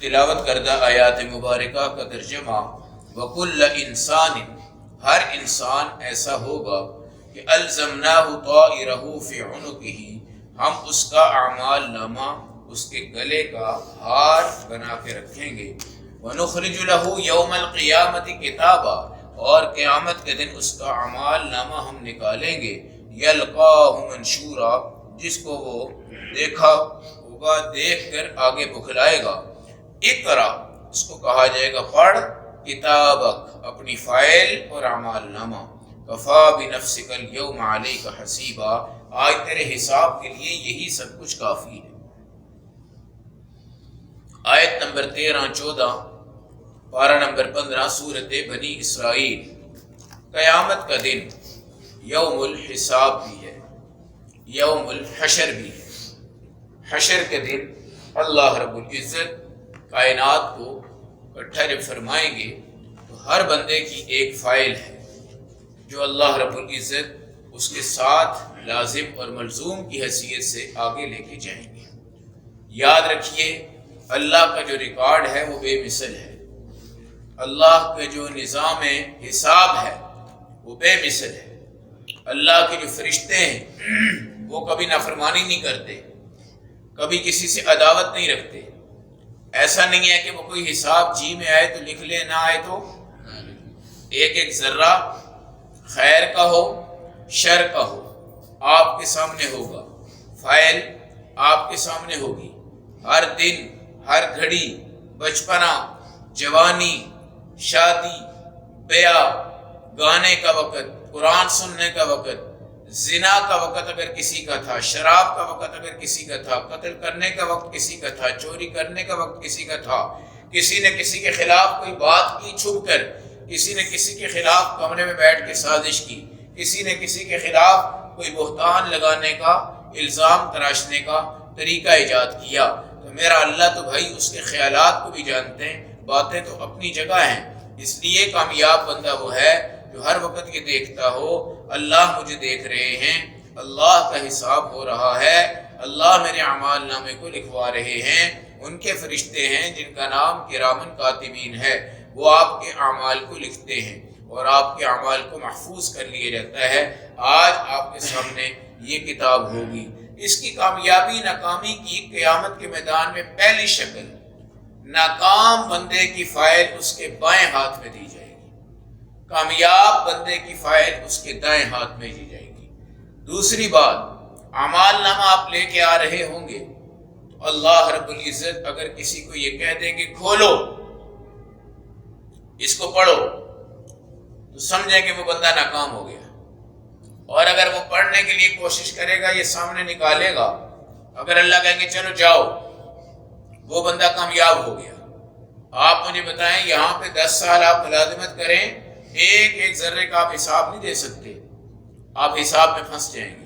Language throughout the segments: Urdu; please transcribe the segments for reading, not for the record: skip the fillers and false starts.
تلاوت کردہ آیات مبارکہ کا ترجمہ وَكُلَّ إِنسَانٍ ہر انسان ایسا ہوگا کہ الزمناہ طائرہ فی عنقہ ہم اس کا اعمال نامہ اس کے گلے کا ہار بنا کے رکھیں گے وَنُخْرِجُ لَهُ يَوْمَ الْقِيَامَةِ كِتَابًا اور قیامت کے دن اس کا اعمال نامہ ہم نکالیں گے يَلْقَاهُ مَنْشُورًا جس کو وہ دیکھا ہوگا دیکھ کر آگے بکھلائے گا اقرا اس کو کہا جائے گا پڑھ کتابک اپنی فائل اور اعمال نامہ کفا بنفسک اليوم علیک حسیبا آج تیرے حساب کے لیے یہی سب کچھ کافی ہے۔ آیت نمبر 13-14 پارہ نمبر 15 سورۃ بنی اسرائیل۔ قیامت کا دن یوم الحساب بھی ہے، یوم الحشر بھی ہے۔ حشر کے دن اللہ رب العزت کائنات کو اکٹھا جب فرمائیں گے تو ہر بندے کی ایک فائل ہے جو اللہ رب العزت اس کے ساتھ لازم اور ملزوم کی حیثیت سے آگے لے کے جائیں گے۔ یاد رکھیے اللہ کا جو ریکارڈ ہے وہ بے مثل ہے، اللہ کا جو نظام حساب ہے وہ بے مثل ہے۔ اللہ کے جو فرشتے ہیں وہ کبھی نافرمانی نہیں کرتے، کبھی کسی سے عداوت نہیں رکھتے۔ ایسا نہیں ہے کہ وہ کوئی حساب جی میں آئے تو لکھ لے، نہ آئے تو ایک ایک ذرہ خیر کا ہو شر کا ہو آپ کے سامنے ہوگا، فائل آپ کے سامنے ہوگی۔ ہر دن ہر گھڑی، بچپنا، جوانی، شادی، بیاہ، گانے کا وقت، قرآن سننے کا وقت، زنا کا وقت اگر کسی کا تھا، شراب کا وقت اگر کسی کا تھا، قتل کرنے کا وقت کسی کا تھا، چوری کرنے کا وقت کسی کا تھا، کسی نے کسی کے خلاف کوئی بات کی چھپ کر، کسی نے کسی کے خلاف کمرے میں بیٹھ کے سازش کی، کسی نے کسی کے خلاف کوئی بہتان لگانے کا، الزام تراشنے کا طریقہ ایجاد کیا۔ تو میرا اللہ تو بھائی اس کے خیالات کو بھی جانتے ہیں، باتیں تو اپنی جگہ ہیں۔ اس لیے کامیاب بندہ وہ ہے جو ہر وقت یہ دیکھتا ہو اللہ مجھے دیکھ رہے ہیں، اللہ کا حساب ہو رہا ہے، اللہ میرے اعمال نامے کو لکھوا رہے ہیں۔ ان کے فرشتے ہیں جن کا نام کرامن کاتبین ہے، وہ آپ کے اعمال کو لکھتے ہیں اور آپ کے اعمال کو محفوظ کر لیا جاتا ہے۔ آج آپ کے سامنے یہ کتاب ہوگی۔ اس کی کامیابی ناکامی کی قیامت کے میدان میں پہلی شکل، ناکام بندے کی فائل اس کے بائیں ہاتھ میں دی جائے گی، کامیاب بندے کی فائل اس کے دائیں ہاتھ میں دی جائے گی۔ دوسری بات، اعمال نامہ آپ لے کے آ رہے ہوں گے تو اللہ رب العزت اگر کسی کو یہ کہہ دیں کہ کھولو اس کو پڑھو تو سمجھیں کہ وہ بندہ ناکام ہو گیا، اور اگر وہ پڑھنے کے لیے کوشش کرے گا، یہ سامنے نکالے گا، اگر اللہ کہیں گے چلو جاؤ، وہ بندہ کامیاب ہو گیا۔ آپ مجھے بتائیں یہاں پہ 10 سال آپ ملازمت کریں، ایک ایک ذرے کا آپ حساب نہیں دے سکتے، آپ حساب میں پھنس جائیں گے۔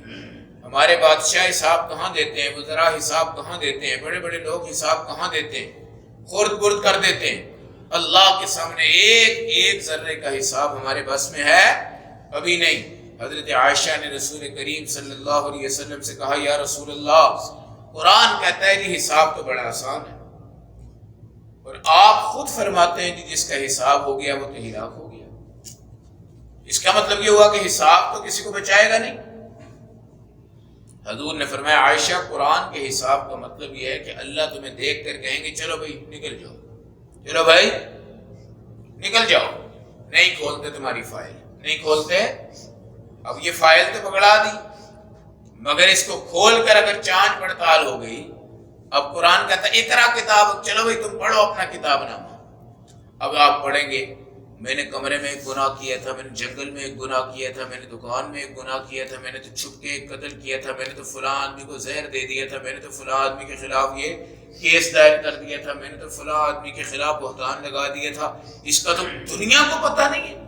ہمارے بادشاہ حساب کہاں دیتے ہیں، وزراء حساب کہاں دیتے ہیں، بڑے بڑے لوگ حساب کہاں دیتے ہیں، خرد برد کر دیتے ہیں۔ اللہ کے سامنے ایک ایک ذرے کا حساب ہمارے بس میں ہے؟ کبھی نہیں۔ حضرت عائشہ نے رسول کریم صلی اللہ علیہ وسلم سے کہا یا رسول اللہ، قرآن کہتا ہے کہ حساب تو بڑا آسان ہے، اور آپ خود فرماتے ہیں کہ جس کا حساب ہو گیا وہ تو ہلاک ہو گیا۔ اس کا مطلب یہ ہوا کہ حساب تو کسی کو بچائے گا نہیں۔ حضور نے فرمایا عائشہ قرآن کے حساب کا مطلب یہ ہے کہ اللہ تمہیں دیکھ کر کہیں گے چلو بھائی نکل جاؤ، چلو بھائی نکل جاؤ، نہیں کھولتے تمہاری فائل، نہیں کھولتے۔ اب یہ فائل تو پکڑا دی، مگر اس کو کھول کر اگر جانچ پڑتال ہو گئی، اب قرآن کہتا ہے اقرا کتاب، چلو بھائی تم پڑھو اپنا کتاب نامہ۔ اب آپ پڑھیں گے میں نے کمرے میں ایک گناہ کیا تھا، میں نے جنگل میں ایک گناہ کیا تھا، میں نے دکان میں ایک گناہ کیا تھا، میں نے تو چھپ کے ایک قتل کیا تھا، میں نے تو فلاں آدمی کو زہر دے دیا تھا، میں نے تو فلاں آدمی کے خلاف یہ کیس دائر کر دیا تھا، میں نے تو فلاں آدمی کے خلاف بہتان لگا دیا تھا، اس کا تو دنیا کو پتہ نہیں ہے،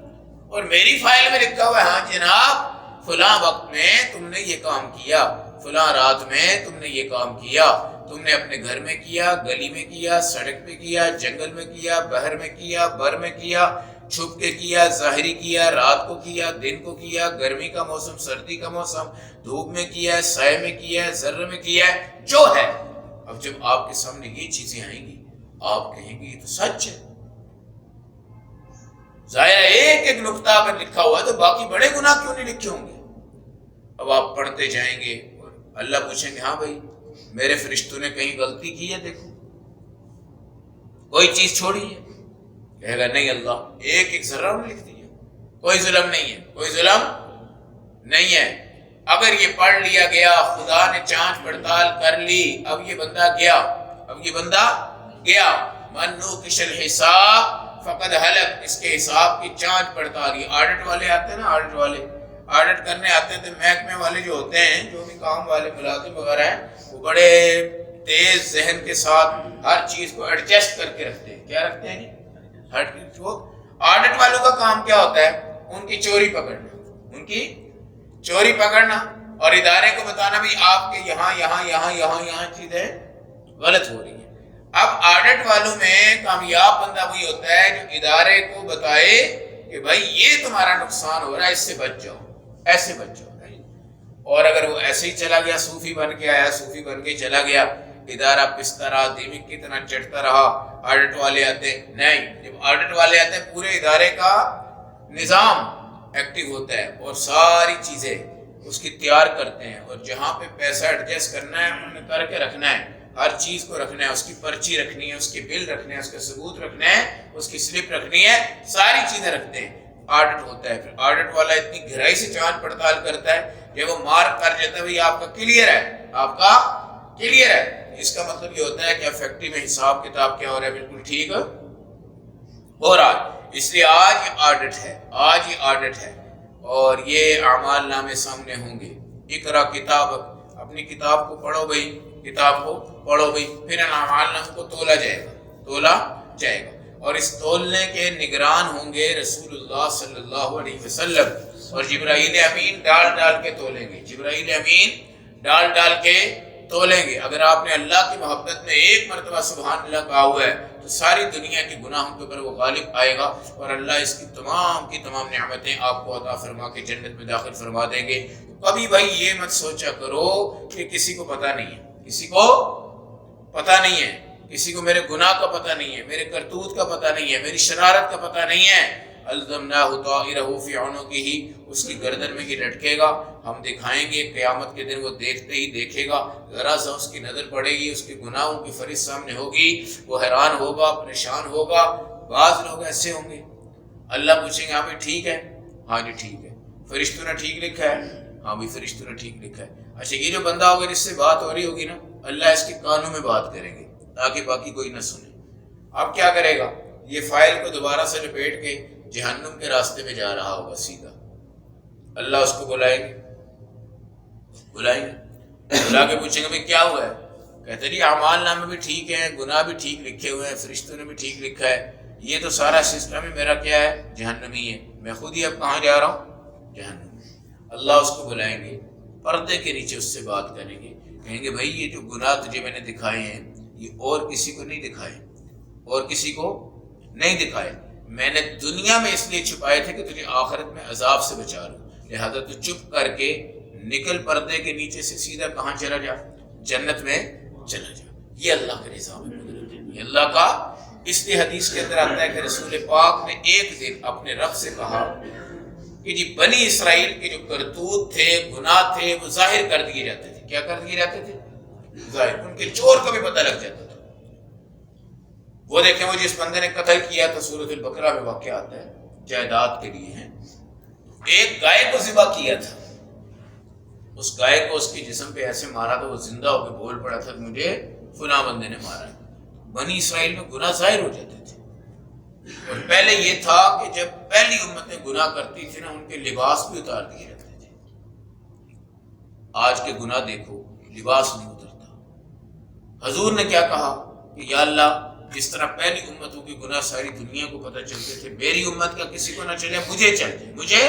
اور میری فائل میں لکھا ہوا ہے ہاں جناب فلاں وقت میں تم نے یہ کام کیا، فلاں رات میں تم نے یہ کام کیا، تم نے اپنے گھر میں کیا، گلی میں کیا، سڑک پہ کیا، جنگل میں کیا، بحر میں کیا، بر میں کیا، چھپ کے کیا، ظاہری کیا، رات کو کیا، دن کو کیا، گرمی کا موسم، سردی کا موسم، دھوپ میں کیا، سائے میں کیا، ذرے میں کیا، جو ہے۔ اب جب آپ کے سامنے یہ چیزیں آئیں گی، آپ کہیں گے یہ تو سچ ہے، ظاہر ہے ایک ایک نقطہ اگر لکھا ہوا ہے تو باقی بڑے گناہ کیوں نہیں لکھے ہوں گے؟ اب آپ پڑھتے جائیں گے اور اللہ پوچھیں گے ہاں بھائی میرے فرشتوں نے کہیں غلطی کی ہے، دیکھو کوئی چیز چھوڑی ہے؟ کہے گا نہیں اللہ ایک ایک ذرہ نے لکھ دیا، کوئی ظلم نہیں ہے، کوئی ظلم نہیں ہے۔ اگر یہ پڑھ لیا گیا، خدا نے جانچ پڑتال کر لی، اب یہ بندہ گیا من نوقش الحساب فقد ہلک، اس کے حساب کی جانچ پڑتال، یہ آڈٹ والے آتے ہیں نا، آڈٹ کرنے آتے ہیں تو محکمے والے جو ہوتے ہیں، جو بھی کام والے ملازم وغیرہ ہیں، وہ بڑے تیز ذہن کے ساتھ ہر چیز کو ایڈجسٹ کر کے رکھتے ہیں۔ کیا رکھتے ہیں؟ ہر چیز کو۔ آڈٹ والوں کا کام کیا ہوتا ہے؟ ان کی چوری پکڑنا اور ادارے کو بتانا بھی آپ کے یہاں چیزیں غلط ہو رہی ہیں۔ اب آڈٹ والوں میں کامیاب بندہ وہی ہوتا ہے جو ادارے کو بتائے کہ بھائی یہ تمہارا نقصان ہو رہا ہے، اس سے بچ جاؤ، ایسے بچ جاؤ۔ اور اگر وہ ایسے ہی چلا گیا، صوفی بن کے چلا گیا، ادارہ پستا رہا، دیمک کی طرح چڑھتا رہا، آڈٹ والے آتے نہیں، جب آڈٹ والے آتے ہیں پورے ادارے کا نظام ایکٹیو ہوتا ہے اور ساری چیزیں اس کی تیار کرتے ہیں، اور جہاں پہ پیسہ ایڈجسٹ کرنا ہے انہوں نے کر کے رکھنا ہے، ہر چیز کو رکھنا ہے، اس کی پرچی رکھنی ہے، اس کے بل رکھنے ہیں، اس کا ثبوت رکھنا ہے، اس کی سلپ رکھنی ہے، ساری چیزیں رکھتے ہیں۔ آڈٹ ہوتا ہے، پھر آڈٹ والا اتنی گہرائی سے جانچ پڑتال کرتا ہے، جب وہ مارک کر جاتا ہے بھئی آپ کا کلیئر ہے، اس کا مطلب یہ ہوتا ہے کہ فیکٹری میں حساب کتاب کیا ہو رہا ہے، بالکل ٹھیک ہو رہا ہے۔ اس لیے آج یہ آڈٹ ہے اور یہ اعمال نامے سامنے ہوں گے۔ اقرا کتاب، اپنی کتاب کو پڑھو بھائی، پھر ان اعمال ناموں کو تولا جائے گا اور اس تولنے کے نگران ہوں گے رسول اللہ صلی اللہ علیہ وسلم، اور جبرائیل امین ڈال کے تولیں گے۔ اگر آپ نے اللہ کی محبت میں ایک مرتبہ سبحان اللہ کہا ہوا ہے تو ساری دنیا کے گناہوں کے اوپر وہ غالب آئے گا، اور اللہ اس کی تمام نعمتیں آپ کو عطا فرما کے جنت میں داخل فرما دیں گے۔ کبھی بھائی یہ مت سوچا کرو کہ کسی کو پتہ نہیں ہے، کسی کو میرے گناہ کا پتہ نہیں ہے، میرے کرتوت کا پتہ نہیں ہے، میری شرارت کا پتہ نہیں ہے۔ الزمناہ طائرہ فی عنقہ، اس کی گردن میں ہی لٹکے گا، ہم دکھائیں گے قیامت کے دن، وہ دیکھتے ہی دیکھے گا، ذرا سا اس کی نظر پڑے گی، اس کے گناہوں کی فہرست سامنے ہوگی، وہ حیران ہوگا، پریشان ہوگا۔ بعض لوگ ایسے ہوں گے، اللہ پوچھیں گے ہاں بھائی ٹھیک ہے؟ ہاں جی ٹھیک ہے۔ فرشتوں نے ٹھیک لکھا ہے؟ ہاں بھی فرشتوں نے ٹھیک لکھا ہے۔ اچھا یہ جو بندہ ہوگا جس سے بات ہو رہی ہوگی نا، اللہ اس کے کانوں میں بات کریں گے تاکہ باقی کوئی نہ سنے۔ اب کیا کرے گا؟ یہ فائل کو دوبارہ سے لپیٹ کے جہنم کے راستے میں جا رہا ہوگا سیدھا، اللہ اس کو بلائیں گے، بلا کے پوچھیں گے بھائی کیا ہوا ہے؟ کہتے جی اعمال نامے بھی ٹھیک ہیں، گناہ بھی ٹھیک لکھے ہوئے ہیں، فرشتوں نے بھی ٹھیک لکھا ہے، یہ تو سارا سسٹم ہی میرا کیا ہے؟ جہنمی ہے، میں خود ہی اب کہاں جا رہا ہوں؟ جہنم۔ اللہ اس کو بلائیں گے، پردے کے نیچے اس سے بات کریں گے، کہیں گے بھائی یہ جو گناہ تجھے میں نے دکھائے ہیں یہ اور کسی کو نہیں دکھائے، میں نے دنیا میں اس لیے چھپائے تھے کہ تجھے آخرت میں عذاب سے بچا لوں، لہذا تو چپ کر کے نکل پردے کے نیچے سے سیدھا کہاں چلا جا؟ جنت میں چلا جا۔ یہ اللہ کا نظام ہے، یہ اللہ کا۔ اس لیے حدیث کے اندر آتا ہے کہ رسول پاک نے ایک دن اپنے رب سے کہا کہ جی بنی اسرائیل کے جو کرتوت تھے، گناہ تھے، وہ ظاہر کر دیے جاتے تھے۔ کیا کر دیے جاتے تھے؟ ظاہر۔ ان کے چور کو بھی پتہ لگ جاتا تھا۔ وہ دیکھیں وہ جس بندے نے قتل کیا تھا، سورۃ البقرہ میں واقعہ آتا ہے، جائیداد کے لیے ہیں، ایک گائے کو ذبح کیا تھا، اس گائے کو اس کے جسم پہ ایسے مارا تو وہ زندہ ہو کے بول پڑا تھا کہ مجھے فلاں بندے نے مارا ہے۔ بنی اسرائیل میں گناہ ظاہر ہو جاتے تھے، اور پہلے یہ تھا کہ جب پہلی امتیں گناہ کرتی تھی نا، ان کے لباس بھی اتار دیے جاتے تھے۔ آج کے گناہ دیکھو، لباس نہیں اترتا۔ حضور نے کیا کہا کہ یا اللہ جس طرح پہلی امتوں کی گناہ ساری دنیا کو پتہ چلتے تھے، میری امت کا کسی کو نہ چلے، مجھے چل جائے، مجھے۔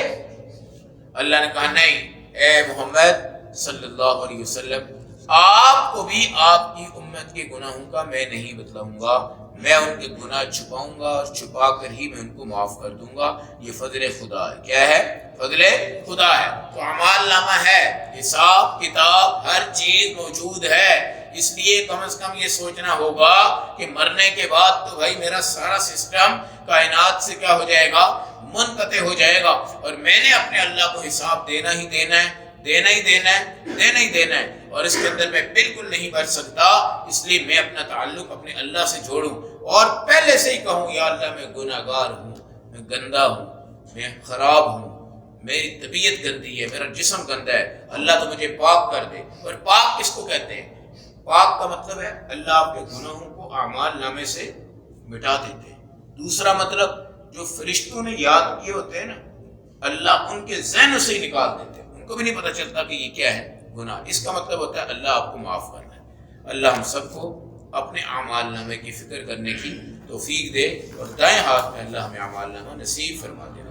اللہ نے کہا نہیں اے محمد صلی اللہ علیہ وسلم، آپ کو بھی آپ کی امت کے گناہوں کا میں نہیں بتلاؤں گا، میں ان کے گناہ چھپاؤں گا اور چھپا کر ہی میں ان کو معاف کر دوں گا۔ یہ فضل خدا ہے۔ کیا ہے؟ فضل خدا ہے۔ تو اعمال نامہ ہے، حساب کتاب ہر چیز موجود ہے۔ اس لیے کم از کم یہ سوچنا ہوگا کہ مرنے کے بعد تو بھائی میرا سارا سسٹم کائنات سے کیا ہو جائے گا؟ منقطع ہو جائے گا، اور میں نے اپنے اللہ کو حساب دینا ہی دینا ہے، دینا ہی دینا ہے، دینا ہی دینا ہے، اور اس کے اندر میں بالکل نہیں بچ سکتا۔ اس لیے میں اپنا تعلق اپنے اللہ سے جوڑوں اور پہلے سے ہی کہوں یا اللہ میں گناہ گار ہوں، میں گندا ہوں، میں خراب ہوں، میری طبیعت گندی ہے، میرا جسم گندا ہے، اللہ تو مجھے پاک کر دے۔ اور پاک کس کو کہتے ہیں؟ پاک کا مطلب ہے اللہ آپ کے گناہوں کو اعمال نامے سے مٹا دیتے ہیں۔ دوسرا مطلب جو فرشتوں نے یاد کیے ہوتے ہیں نا، اللہ ان کے ذہنوں سے ہی نکال دیتے ہیں، ان کو بھی نہیں پتہ چلتا کہ یہ کیا ہے، گناہ۔ اس کا مطلب ہوتا ہے اللہ آپ کو معاف کرنا ہے۔ اللہ ہم سب کو اپنے اعمال نامے کی فکر کرنے کی توفیق دے، اور دائیں ہاتھ میں اللہ ہمیں اعمال نامہ نصیب فرما دے۔